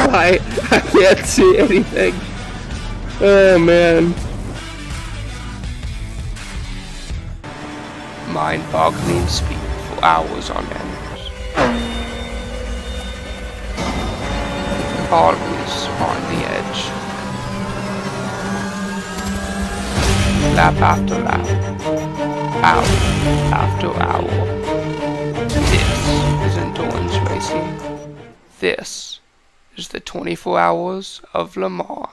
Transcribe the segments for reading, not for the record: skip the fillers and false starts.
light. I can't see anything. Oh man. Mind-boggling speed for hours on end. Always on the edge. Lap after lap. Hour after hour. This is endurance racing. This is the 24 hours of Le Mans.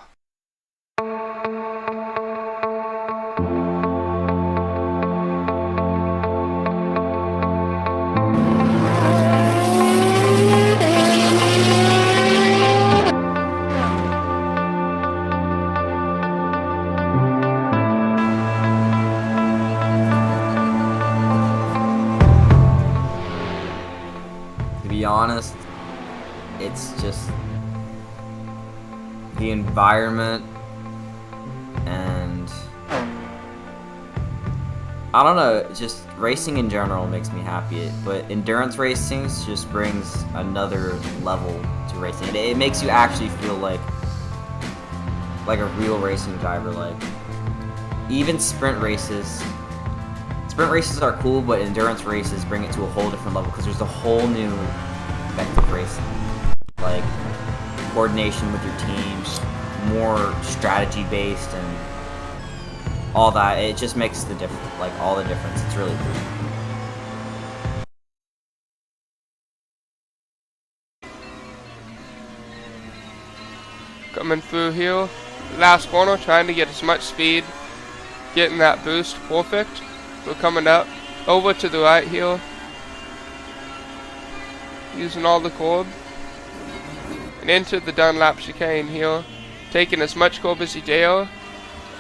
To be honest, it's just the environment, and I don't know, just racing in general makes me happy, but endurance racing just brings another level to racing. It makes you actually feel like a real racing driver. Like, even sprint races are cool, but endurance races bring it to a whole different level because there's a whole new aspect of racing, like coordination with your teams, more strategy based, and all that. It just makes the difference, like all the difference. It's really cool. Coming through here, last corner, trying to get as much speed, getting that boost perfect. We're coming up over to the right here, using all the curb, and into the Dunlap chicane here, taking as much curb as you dare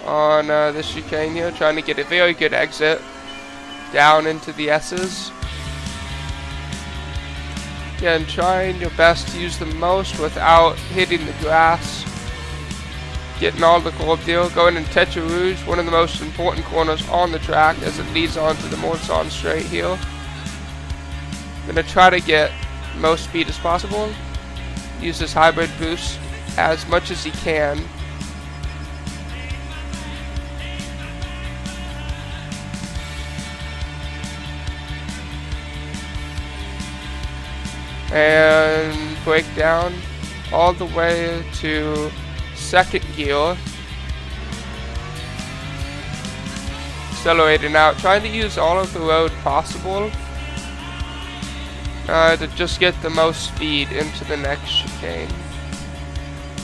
on this chicane here, trying to get a very good exit down into the S's. Again, trying your best to use the most without hitting the grass. Getting all the curb there, going in Tête Rouge, one of the most important corners on the track as it leads on to the Motorsports straight here. Gonna try to get the most speed as possible. Use this hybrid boost as much as he can. And break down all the way to second gear, accelerating out, trying to use all of the road possible to just get the most speed into the next chicane,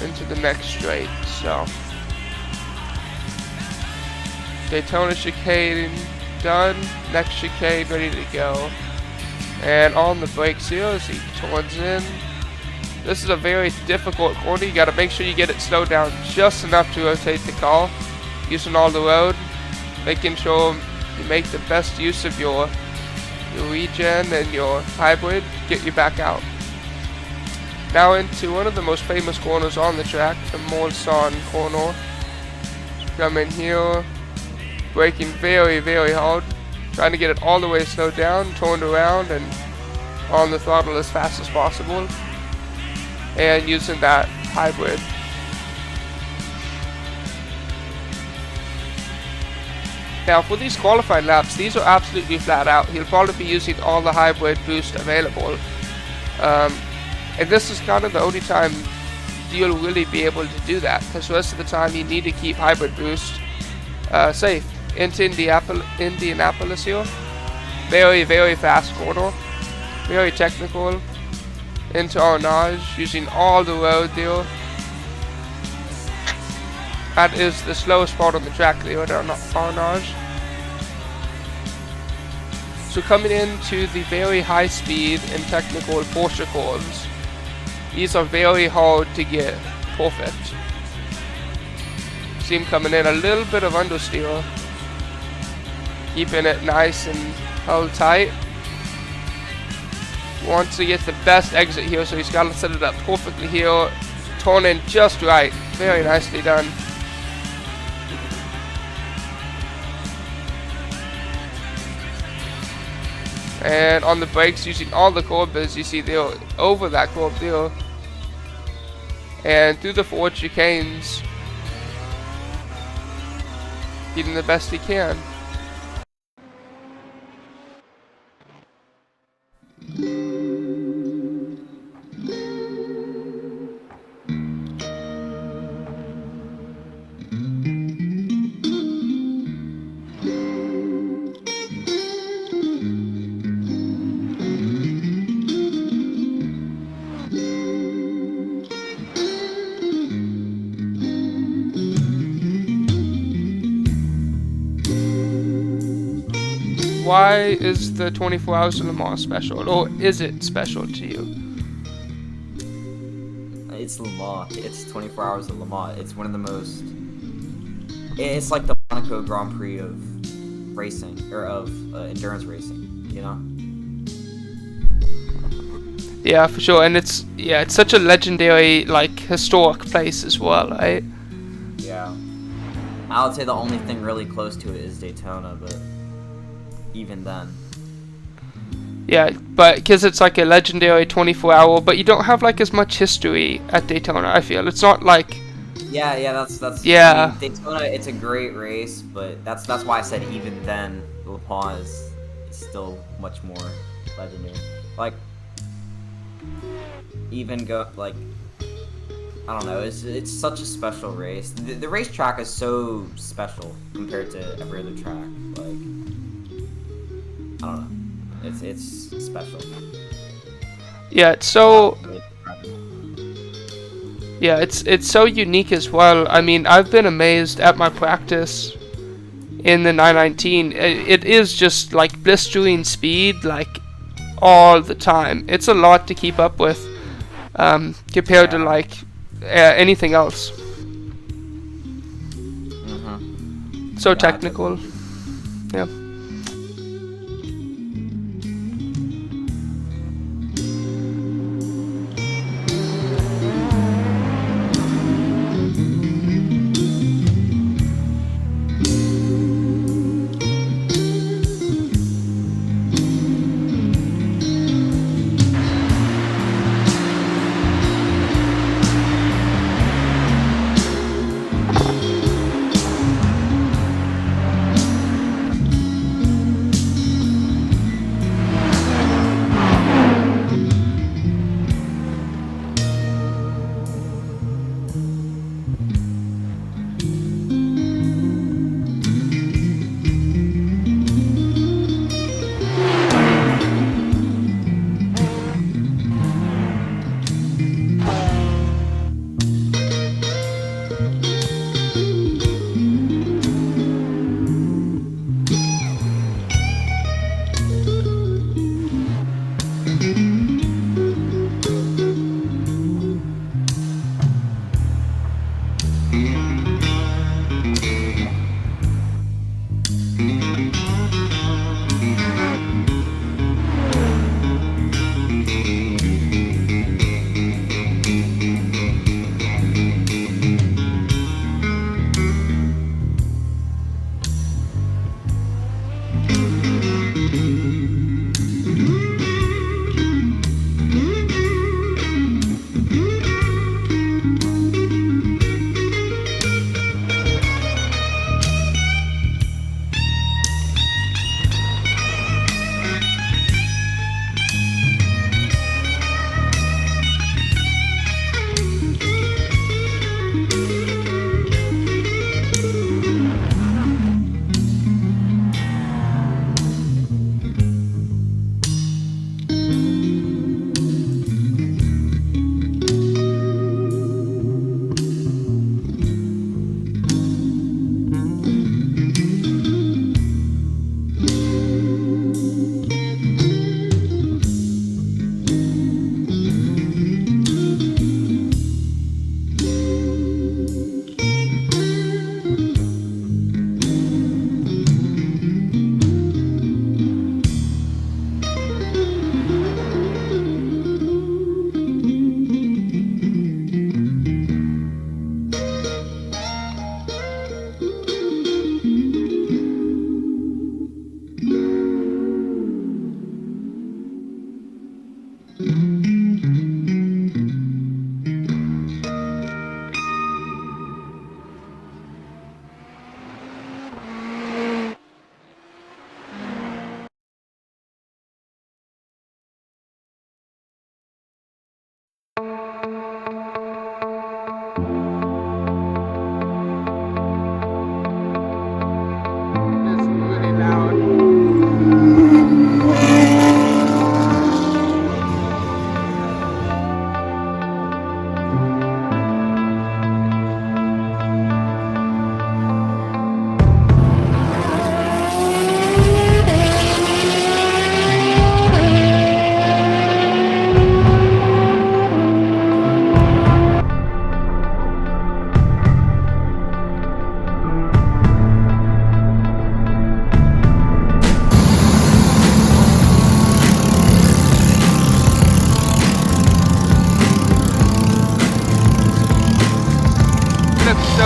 into the next straight. So Daytona chicane done, next chicane ready to go, and on the brakes here as he turns in. This is a very difficult corner. You got to make sure you get it slowed down just enough to rotate the car, using all the road, making sure you make the best use of your regen and your hybrid to get you back out. Now into one of the most famous corners on the track, the Motorsports corner. Come in here, braking very, very hard, trying to get it all the way slowed down, turned around, and on the throttle as fast as possible. And using that hybrid. Now for these qualifying laps, these are absolutely flat out. He'll probably be using all the hybrid boost available. And this is kind of the only time you'll really be able to do that, because the rest of the time you need to keep hybrid boost safe. Into Indianapolis here. Very, very fast corner. Very technical. Into Arnage, using all the road there. That is the slowest part on the track there at Arnage. So coming into the very high speed and technical Porsche curves, these are very hard to get perfect. See him coming in a little bit of understeer, keeping it nice and held tight. Wants to get the best exit here, so he's got to set it up perfectly here. Turn in just right. Very nicely done. And on the brakes, using all the curb as you see there, over that curb there. and through the four chicanes, getting the best he can. Why is the 24 Hours of Le Mans special, or is it special to you? It's Le Mans. It's 24 Hours of Le Mans. It's one of the most. It's like the Monaco Grand Prix of racing, or of endurance racing. You know. Yeah, for sure, and it's such a legendary, like, historic place as well, right? Yeah. I would say the only thing really close to it is Daytona, but even then. Yeah, but because it's like a legendary 24-hour, but you don't have like as much history at Daytona. I feel it's not like. Yeah, that's. Yeah. I mean, Daytona, it's a great race, but that's why I said even then, Le Mans is still much more legendary. Like, even go like. I don't know. It's such a special race. The racetrack is so special compared to every other track. Like, I don't know. It's special. Yeah, it's so. Yeah, it's so unique as well. I mean, I've been amazed at my practice in the 919. It is just like blistering speed, like all the time. It's a lot to keep up with, compared to like anything else. So technical. Yeah.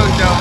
Oh no.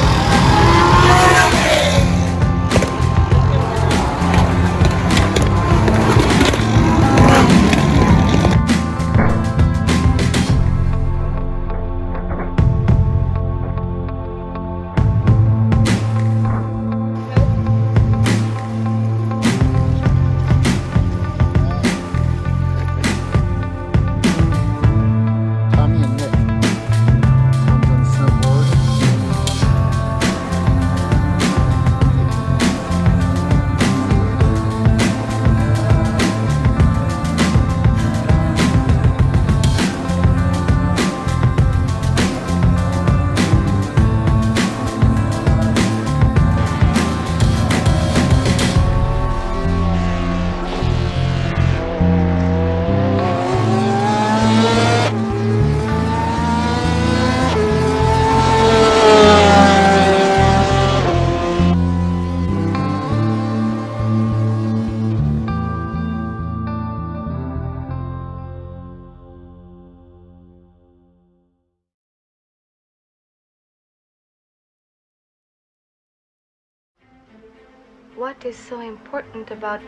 What is so important about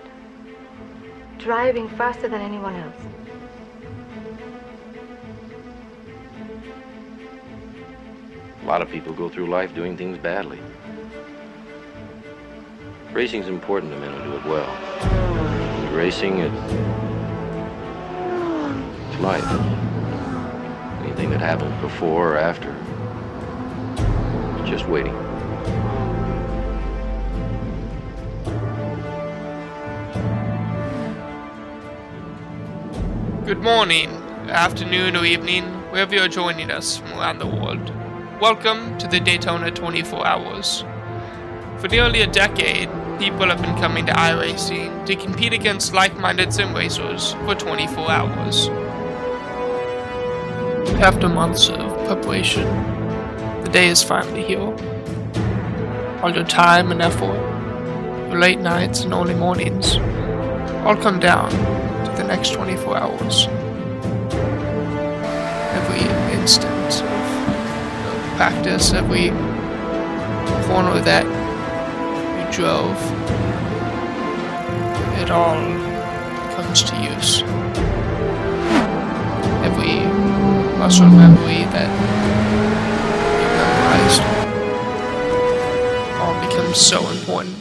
driving faster than anyone else? A lot of people go through life doing things badly. Racing's important to men who do it well. And racing, it's life. Anything that happens before or after, it's just waiting. Good morning, afternoon, or evening, wherever you're joining us from around the world. Welcome to the Daytona 24 Hours. For nearly a decade, people have been coming to iRacing to compete against like-minded sim racers for 24 hours. After months of preparation, the day is finally here. All your time and effort, your late nights and early mornings, all come down to the next 24 hours. Every instant of practice, every corner that you drove, it all comes to use. Every muscle memory that you memorized all becomes so important.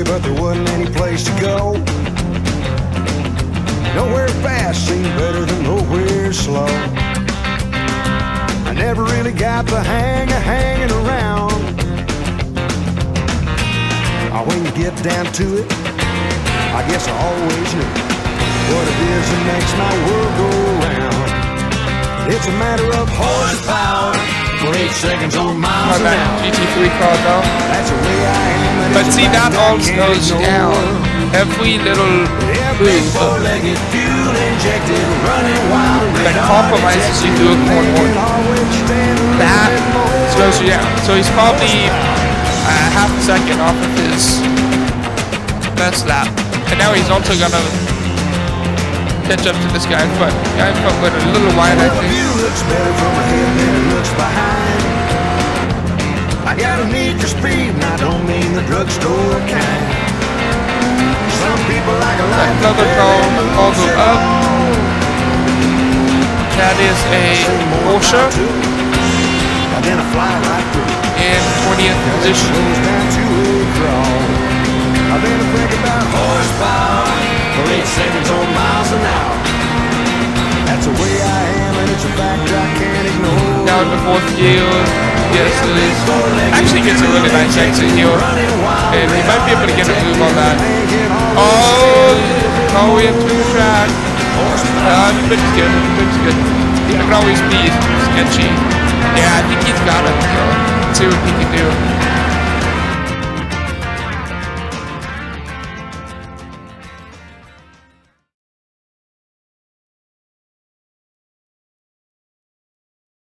But there wasn't any place to go. Nowhere fast seemed better than nowhere slow. I never really got the hang of hanging around. When you get down to it, I guess I always knew what it is that makes my world go round. It's a matter of horsepower for 8 seconds or miles an hour. GT3 car though. That's the way I am. But see, that all slows down. Every little move that compromises you through a corner, that slows you down. So he's probably half a second off of his best lap. And now he's also gonna catch up to this guy in front. The guy in front went a little wide, I think. Looks better from ahead than it looks behind. I got a need for speed, and I don't mean the drugstore kind. Some people like a life Another car all go up. That is a Porsche then I fly right through. in 20th position. Goes down to a crawl. I better think about horsepower. 8 seconds on miles an hour. That's the way I am, and it's a fact I can't ignore. Down to 4th gear. Yes, it is. Actually gets a really nice exit here. And he might be able to get a move on that. Oh, going into the track. But it's good. It's good. I can always be sketchy. Yeah, I think he's got it. So let's see what he can do.